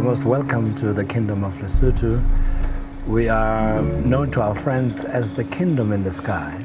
most welcome to the Kingdom of Lesotho. We are known to our friends as the Kingdom in the Sky.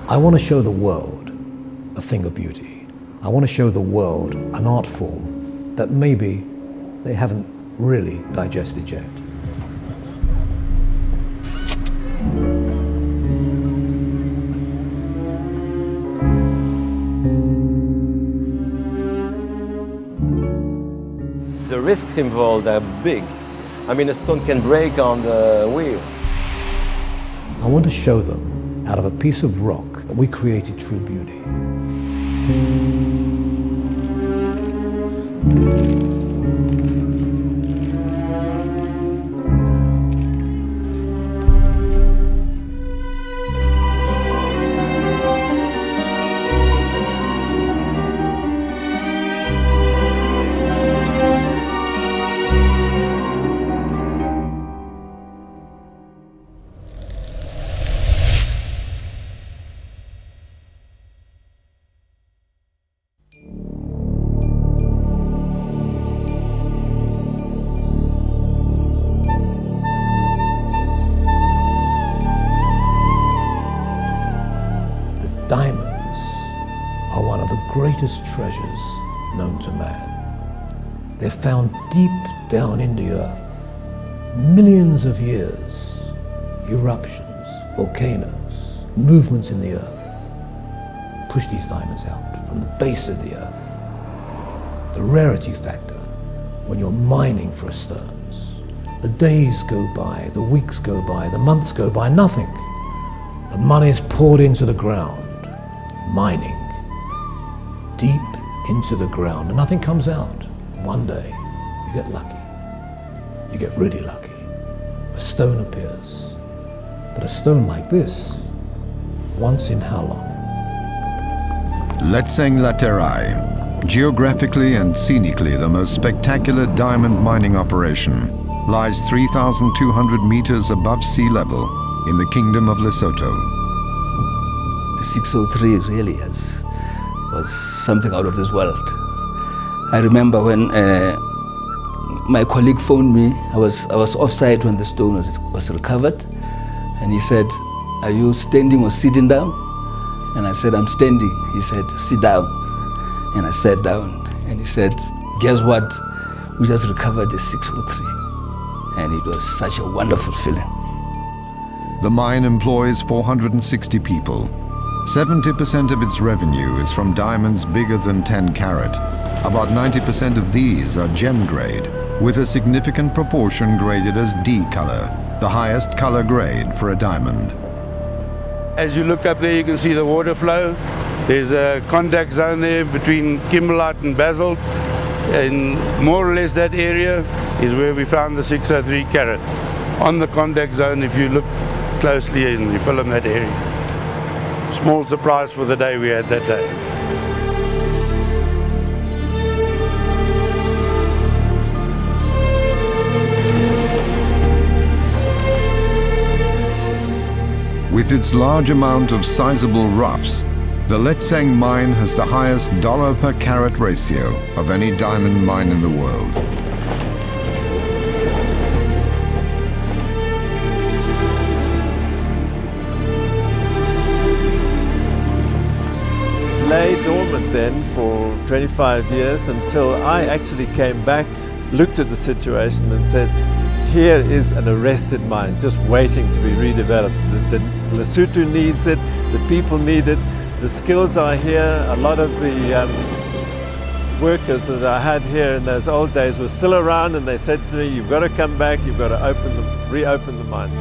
I want to show the world a thing of beauty. I want to show the world an art form that maybe they haven't really digested yet. The risks involved are big. I mean, a stone can break on the wheel. I want to show them, out of a piece of rock, that we created true beauty. Diamonds are one of the greatest treasures known to man. They're found deep down in the earth. Millions of years, eruptions, volcanoes, movements in the earth push these diamonds out from the base of the earth. The rarity factor when you're mining for stones. The days go by, the weeks go by, the months go by, nothing. The money is poured into the ground. Mining deep into the ground and nothing comes out. One day you get lucky. You get really lucky. A stone appears. But a stone like this, once in how long? Letseng Laterai, geographically and scenically the most spectacular diamond mining operation, lies 3,200 meters above sea level in the Kingdom of Lesotho. The 603 really was something out of this world. I remember when my colleague phoned me. I was offsite when the stone was recovered, and he said, "Are you standing or sitting down?" And I said, "I'm standing." He said, "Sit down." And I sat down, and he said, "Guess what? We just recovered the 603." And it was such a wonderful feeling. The mine employs 460 people. 70% of its revenue is from diamonds bigger than 10 carat. About 90% of these are gem grade, with a significant proportion graded as D color, the highest color grade for a diamond. As you look up there, you can see the water flow. There's a contact zone there between kimberlite and basalt. And more or less that area is where we found the 603 carat. On the contact zone, if you look closely and you film that area. Small surprise for the day we had that day. With its large amount of sizable roughs, the Letseng mine has the highest dollar per carat ratio of any diamond mine in the world. Lay dormant then for 25 years until I actually came back, looked at the situation and said, here is an arrested mine just waiting to be redeveloped. The Lesotho needs it, the people need it, the skills are here. A lot of the workers that I had here in those old days were still around, and they said to me, you've got to come back, you've got to reopen the mine.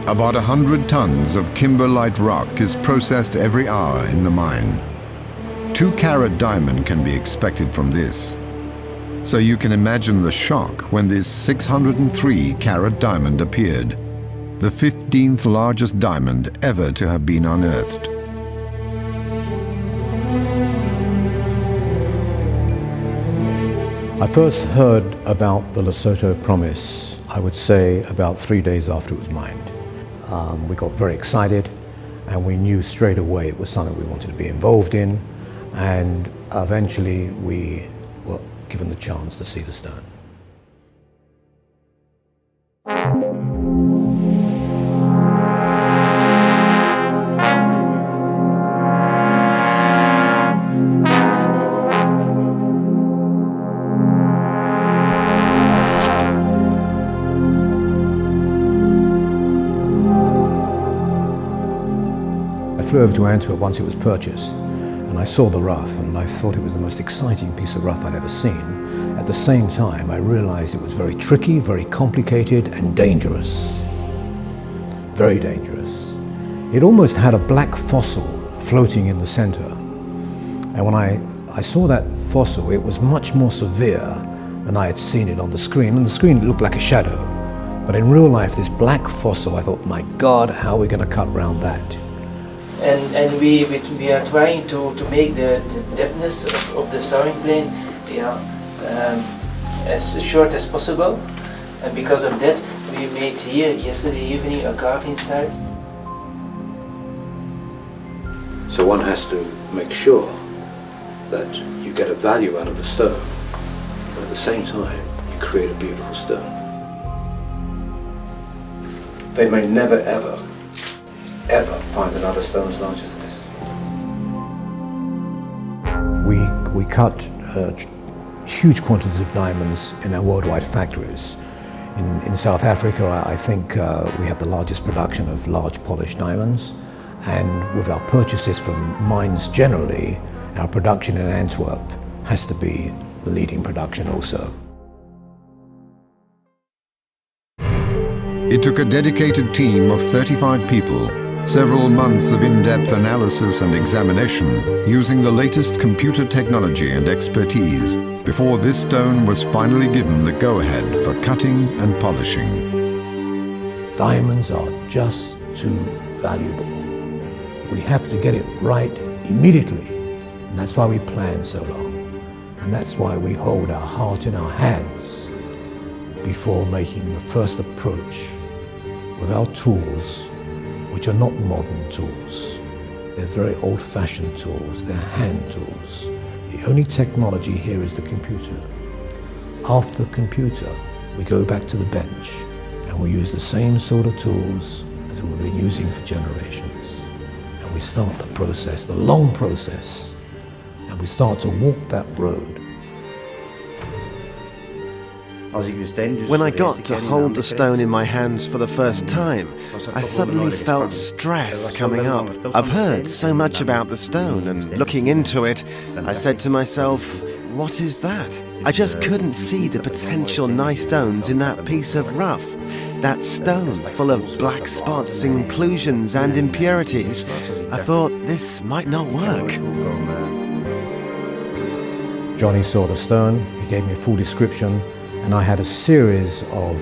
About 100 tons of kimberlite rock is processed every hour in the mine. 2 carat diamond can be expected from this. So you can imagine the shock when this 603 carat diamond appeared, the 15th largest diamond ever to have been unearthed. I first heard about the Lesotho promise, I would say, about 3 days after it was mined. We got very excited, and we knew straight away it was something we wanted to be involved in, and eventually we were given the chance to see the stone. I flew over to Antwerp once it was purchased, and I saw the rough, and I thought it was the most exciting piece of rough I'd ever seen. At the same time, I realized it was very tricky, very complicated, and dangerous. Very dangerous. It almost had a black fossil floating in the center. And when I saw that fossil, it was much more severe than I had seen it on the screen. On the screen, it looked like a shadow. But in real life, this black fossil, I thought, my God, how are we going to cut around that? And we are trying to make the depthness of the soaring plane as short as possible, and because of that we made here yesterday evening a carving site. So one has to make sure that you get a value out of the stone, but at the same time you create a beautiful stone. They may never ever find another stone as large as this. We cut huge quantities of diamonds in our worldwide factories. In South Africa, I think we have the largest production of large polished diamonds, and with our purchases from mines generally, our production in Antwerp has to be the leading production also. It took a dedicated team of 35 people, several months of in-depth analysis and examination, using the latest computer technology and expertise, before this stone was finally given the go-ahead for cutting and polishing. Diamonds are just too valuable. We have to get it right immediately, and that's why we plan so long. And that's why we hold our heart in our hands before making the first approach with our tools, which are not modern tools. They're very old-fashioned tools, they're hand tools. The only technology here is the computer. After the computer, we go back to the bench and we use the same sort of tools as we've been using for generations. And we start the process, the long process, and we start to walk that road. When I got to hold the stone in my hands for the first time, I suddenly felt stress coming up. I've heard so much about the stone, and looking into it, I said to myself, what is that? I just couldn't see the potential nice stones in that piece of rough. That stone full of black spots, inclusions and impurities. I thought this might not work. Johnny saw the stone, he gave me a full description, and I had a series of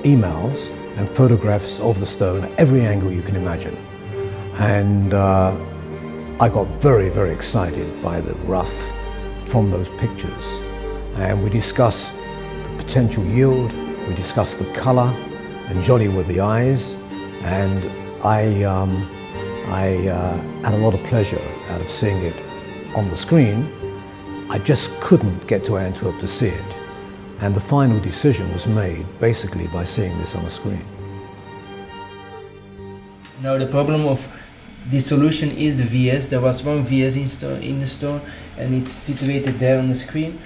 emails and photographs of the stone at every angle you can imagine. And I got very, very excited by the rough from those pictures. And we discussed the potential yield, we discussed the color, and Johnny with the eyes. And I had a lot of pleasure out of seeing it on the screen. I just couldn't get to Antwerp to see it. And the final decision was made basically by seeing this on the screen. Now the problem of this solution is the VS. There was one VS in the store, and it's situated there on the screen.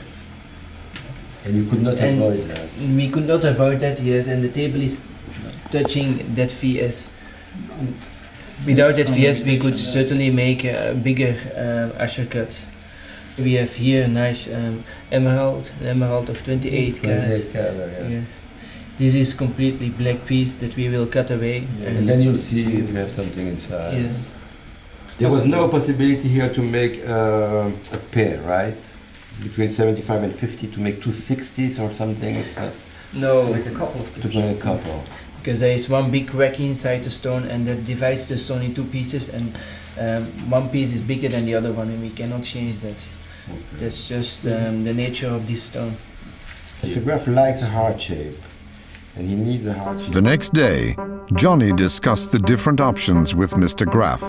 And you could not avoid that. We could not avoid that, yes, and the table is touching that VS. Without that VS we could certainly make a bigger usher cut. We have here a nice emerald of 28 carats. Yes. This is completely black piece that we will cut away. Yes. And then you'll see if you have something inside. Yes. There was no possibility here to make a pair, right? Between 75 and 50 to make 260s or something? No. To make a couple. To make a couple. Because there is one big crack inside the stone, and that divides the stone in two pieces, and one piece is bigger than the other one, and we cannot change that. That's just the nature of this stone. Mr. Graf likes a hard shape, and he needs a hard shape. The next day, Johnny discussed the different options with Mr. Graf,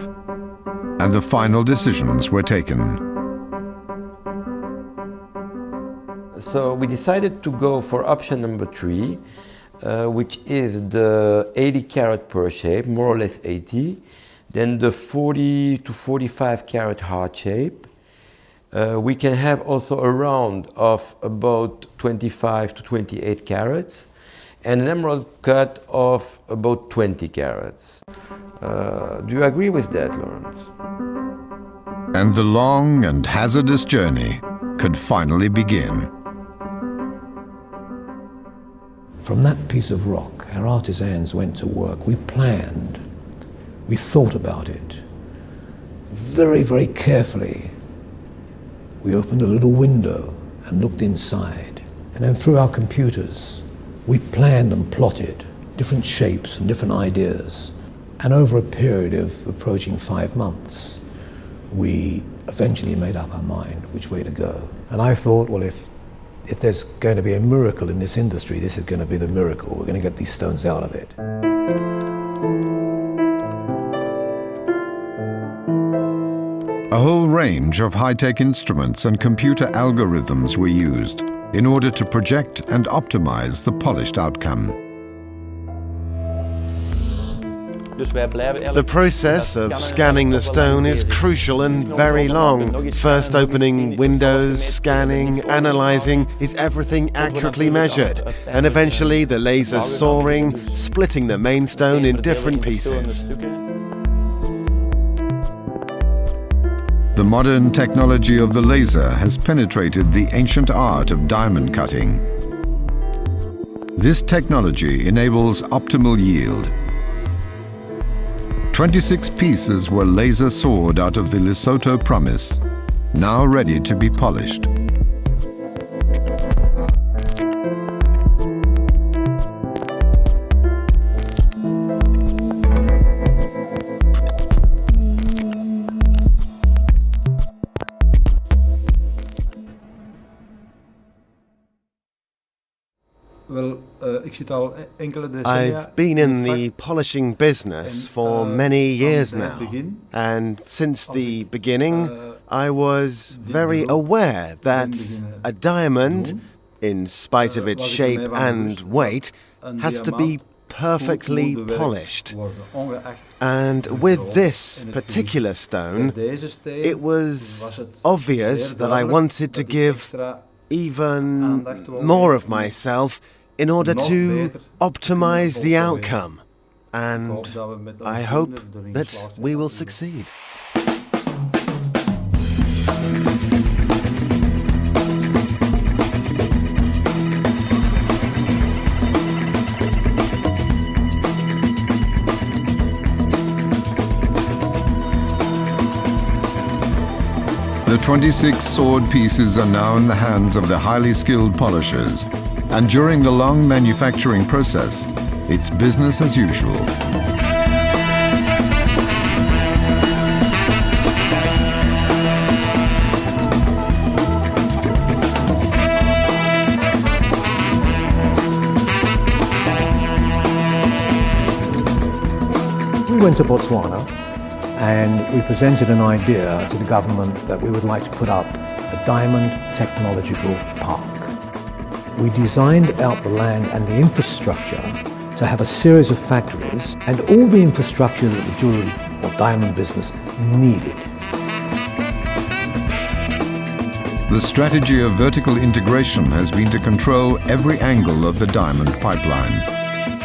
and the final decisions were taken. So we decided to go for option number 3, which is the 80 carat pearl shape, more or less 80, then the 40 to 45 carat hard shape. We can have also a round of about 25 to 28 carats, and an emerald cut of about 20 carats. Do you agree with that, Lawrence? And the long and hazardous journey could finally begin. From that piece of rock, our artisans went to work. We planned, we thought about it very, very carefully. We opened a little window and looked inside. And then through our computers, we planned and plotted different shapes and different ideas. And over a period of approaching 5 months, we eventually made up our mind which way to go. And I thought, well, if there's going to be a miracle in this industry, this is going to be the miracle. We're going to get these stones out of it. A whole range of high-tech instruments and computer algorithms were used in order to project and optimize the polished outcome. The process of scanning the stone is crucial and very long. First opening windows, scanning, analyzing, is everything accurately measured, and eventually the laser sawing, splitting the main stone in different pieces. The modern technology of the laser has penetrated the ancient art of diamond cutting. This technology enables optimal yield. 26 pieces were laser sawed out of the Lesotho promise, now ready to be polished. I've been in the polishing business for many years now, and since the beginning I was very aware that a diamond, in spite of its shape and weight, has to be perfectly polished. And with this particular stone, it was obvious that I wanted to give even more of myself in order to optimize the outcome. And I hope that we will succeed. The 26 sword pieces are now in the hands of the highly skilled polishers, and during the long manufacturing process, it's business as usual. We went to Botswana and we presented an idea to the government that we would like to put up a diamond technological park. We designed out the land and the infrastructure to have a series of factories and all the infrastructure that the jewelry or diamond business needed. The strategy of vertical integration has been to control every angle of the diamond pipeline.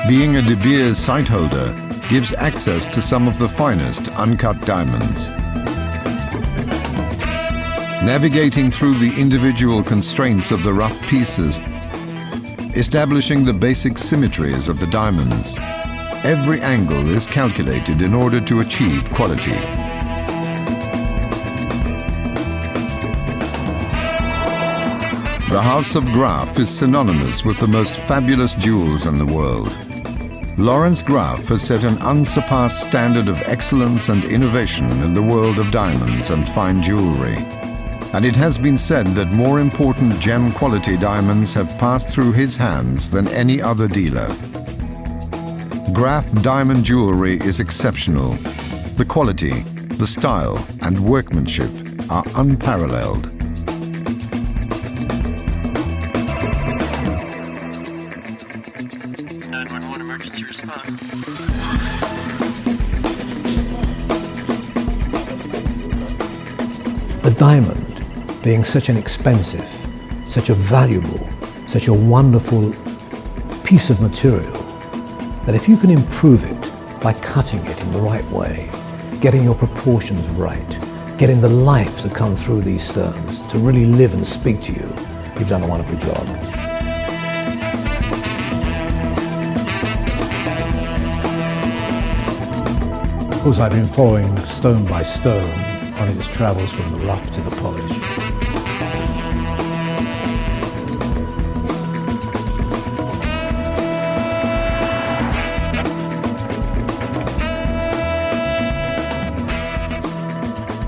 Being a De Beers site holder gives access to some of the finest uncut diamonds. Navigating through the individual constraints of the rough pieces, establishing the basic symmetries of the diamonds, every angle is calculated in order to achieve quality. The House of Graf is synonymous with the most fabulous jewels in the world. Lawrence Graf has set an unsurpassed standard of excellence and innovation in the world of diamonds and fine jewelry. and it has been said that more important gem quality diamonds have passed through his hands than any other dealer. Graff diamond jewelry is exceptional. The quality, the style and workmanship are unparalleled. The diamond, being such an expensive, such a valuable, such a wonderful piece of material, that if you can improve it by cutting it in the right way, getting your proportions right, getting the life to come through these stones, to really live and speak to you, you've done a wonderful job. Of course, I've been following stone by stone on its travels from the rough to the polish.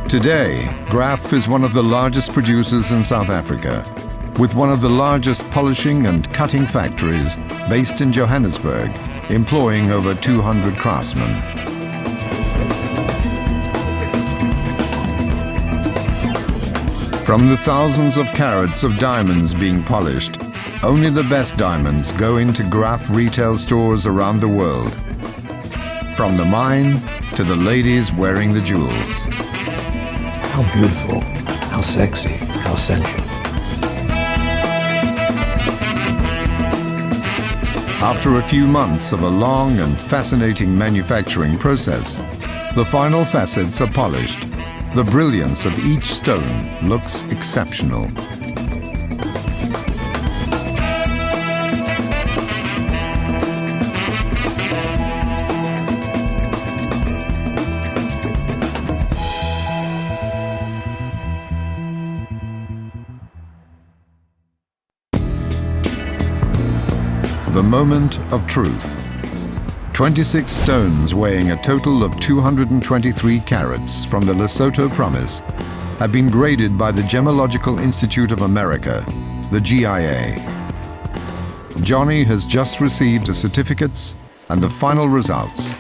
Today, Graff is one of the largest producers in South Africa, with one of the largest polishing and cutting factories based in Johannesburg, employing over 200 craftsmen. From the thousands of carats of diamonds being polished, only the best diamonds go into Graff retail stores around the world. From the mine to the ladies wearing the jewels. How beautiful, how sexy, how sensual. After a few months of a long and fascinating manufacturing process, the final facets are polished. The brilliance of each stone looks exceptional. The moment of truth. 26 stones weighing a total of 223 carats from the Lesotho Promise have been graded by the Gemological Institute of America, the GIA. Johnny has just received the certificates and the final results.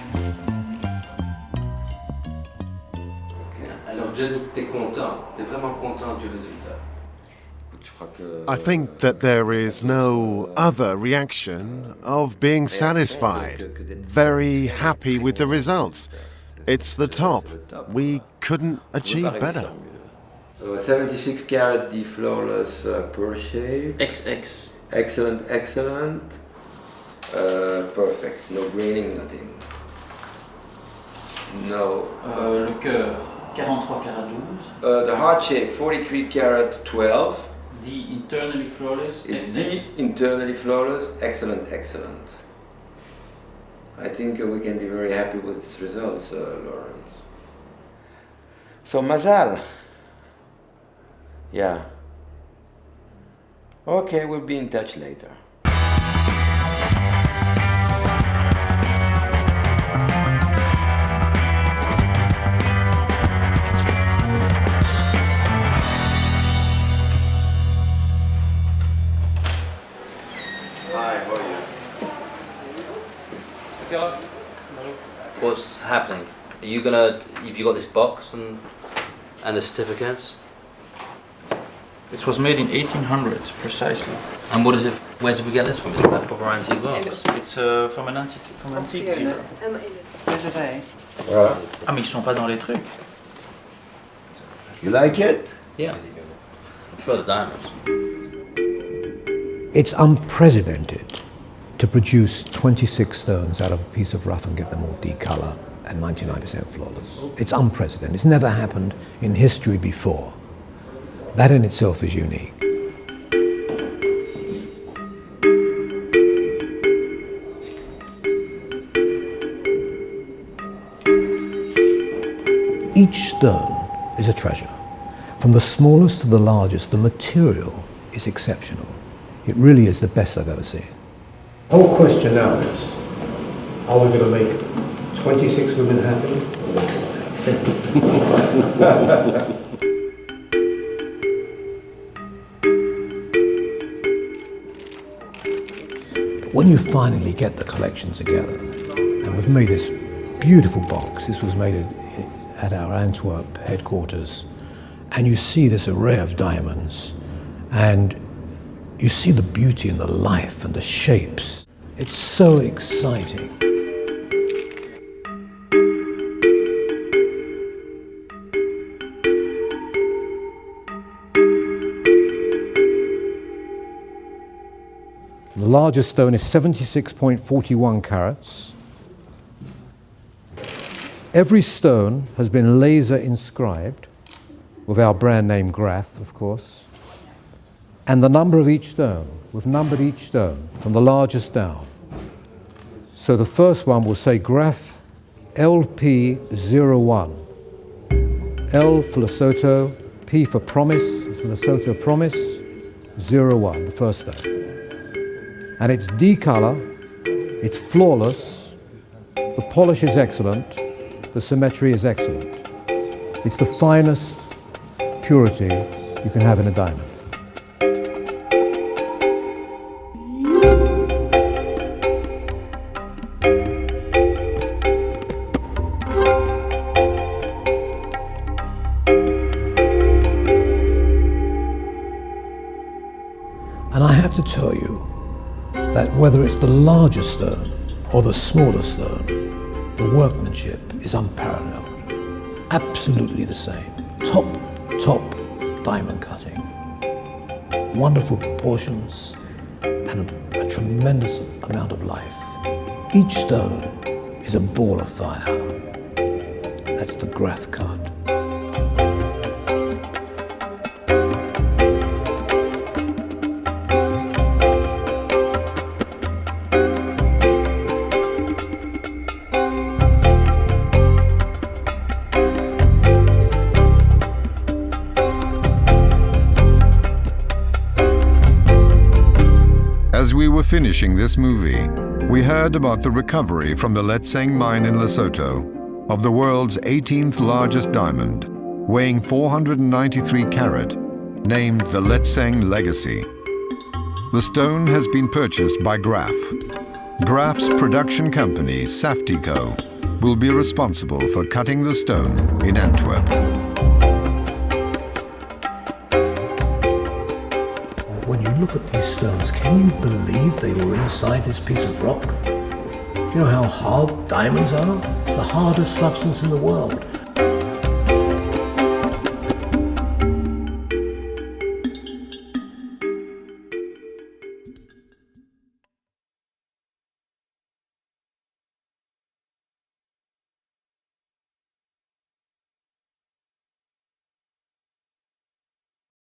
Alors John, t'es content, t'es vraiment content du résultat. I think that there is no other reaction of being satisfied, very happy with the results. It's the top. We couldn't achieve better. So 76 carat D flawless pearl shape. XX. Excellent, excellent. Perfect. No graining, nothing. No. Le cœur, 43 carat 12. The heart shape, 43 carat 12. D internally flawless. It's XX. D internally flawless. Excellent, excellent. I think we can be very happy with these results, Lawrence. So Mazal. Yeah. Okay, we'll be in touch later. What's happening? Are you gonna? Have you got this box and the certificates? It was made in 1800, precisely. And what is it? Where did we get this from? Is that proper antique box? It's from an antique dealer. Voilà. Ah mais ils sont pas dans les trucs. You like it? Yeah. I prefer the diamonds. It's unprecedented to produce 26 stones out of a piece of rough and get them all D-color and 99% flawless. It's unprecedented. It's never happened in history before. That in itself is unique. Each stone is a treasure. From the smallest to the largest, the material is exceptional. It really is the best I've ever seen. The whole question now is, are we going to make 26 women happy? When you finally get the collection together, and we've made this beautiful box, this was made at our Antwerp headquarters, and you see this array of diamonds, and you see the beauty and the life and the shapes. It's so exciting. The largest stone is 76.41 carats. Every stone has been laser inscribed with our brand name Graf, of course, and the number of each stone. We've numbered each stone from the largest down. So the first one will say Graf LP01. L for Lesotho, P for promise, it's Lesotho promise, 01, the first stone. And it's D color, it's flawless, the polish is excellent, the symmetry is excellent. It's the finest purity you can have in a diamond. And I have to tell you that whether it's the larger stone or the smaller stone, the workmanship is unparalleled. Absolutely the same. Top diamond cutting. Wonderful proportions and a tremendous amount of life. Each stone is a ball of fire. That's the Graf cut. As we were finishing this movie, we heard about the recovery from the Letseng mine in Lesotho of the world's 18th largest diamond, weighing 493 carat, named the Letseng Legacy. The stone has been purchased by Graf. Graf's production company, Saftico, will be responsible for cutting the stone in Antwerp. When you look at these stones, can you believe they were inside this piece of rock? Do you know how hard diamonds are? It's the hardest substance in the world.